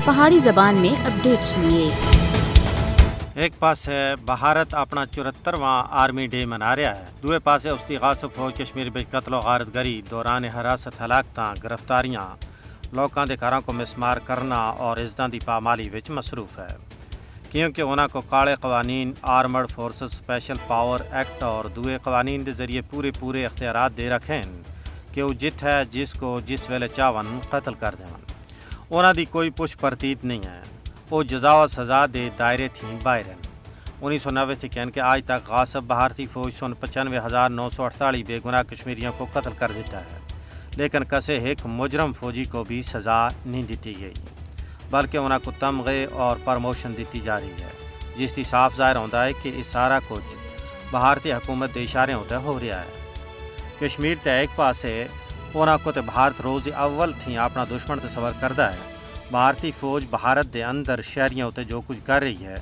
پہاڑی زبان میں اپڈیٹ سنیے۔ ایک پاس ہے بھارت اپنا 74واں آرمی ڈے منا رہا ہے، دوے پاسے اس کی غاصب فوج کشمیر بچ قتل و غارت گری دوران حراست ہلاکتاں گرفتاریاں لوکاں دے گھراں کو مسمار کرنا اور عزتاں دی پامالی وچ مصروف ہے، کیونکہ انہاں کو کالے قوانین armed forces special power act اور دوے قوانین دے ذریعے پورے اختیارات دے رکھیں کہ وہ جت ہے جس کو جس ویلے چاون قتل کر دیون۔ انہاں دی کوئی پوچھ پرتیت نہیں ہے، وہ جزا و سزا دے دائرے تھیں باہر ہیں۔ 1990 سے کہن کہ آج تک غاصب بھارتی فوج 95,948 بے گناہ کشمیریوں کو قتل کر دیتا ہے، لیکن کسے ایک مجرم فوجی کو بھی سزا نہیں دیتی گئی، بلکہ انہاں کو تمغے اور پرموشن دیتی جا رہی ہے، جس کی صاف ظاہر ہوتا ہے کہ یہ سارا کچھ بھارتی حکومت دے اشارے ہوتے ہو رہا ہے۔ کشمیر تے ایک پاسے انہاں کو تے بھارت روز اول تھی اپنا دشمن تصور کردہ ہے۔ بھارتی فوج بھارت دے اندر شہریوں تے جو کچھ کر رہی ہے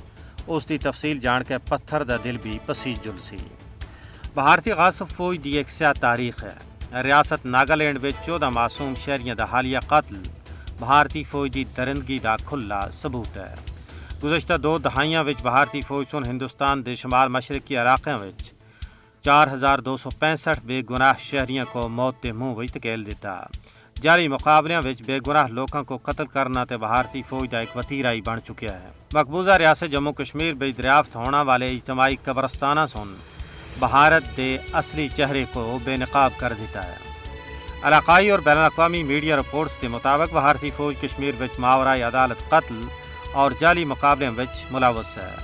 اس دی تفصیل جان کے پتھر دا دل بھی پسیج جل سی۔ بھارتی غاصب فوج دی ایک سیاہ تاریخ ہے۔ ریاست ناگالینڈ وچ 14 معصوم شہریوں دا حالیہ قتل بھارتی فوج دی درندگی دا کھلا ثبوت ہے۔ گزشتہ 2 دہائیاں وچ بھارتی فوج سن ہندوستان دے شمال مشرقی علاقوں وچ 4,265 بے گناہ شہریوں کو موت دے منہ وچ دھکیل دیتا۔ جاری مقابلیاں وچ بے گناہ لوکاں کو قتل کرنا تے بھارتی فوج دا ایک وتیرہ ہی بن چکیا ہے۔ مقبوضہ ریاست جموں کشمیر وچ دریافت ہونے والے اجتماعی قبرستانہ سن بھارت دے اصلی چہرے کو بے نقاب کر دیتا ہے۔ علاقائی اور بین الاقوامی میڈیا رپورٹس کے مطابق بھارتی فوج کشمیر وچ ماورائی عدالت قتل اور جعلی مقابلے وچ ملوث ہے۔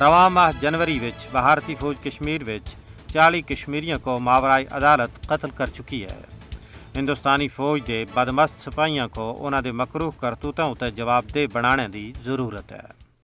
رواں ماہ جنوری وچ بھارتی فوج کشمیر وچ 40 کشمیریوں کو ماورائی عدالت قتل کر چکی ہے۔ ہندوستانی فوج دے بدمست سپاہیاں کو انہاں دے مکروہ کرتوتاں تے جواب دہ بنانے دی ضرورت ہے۔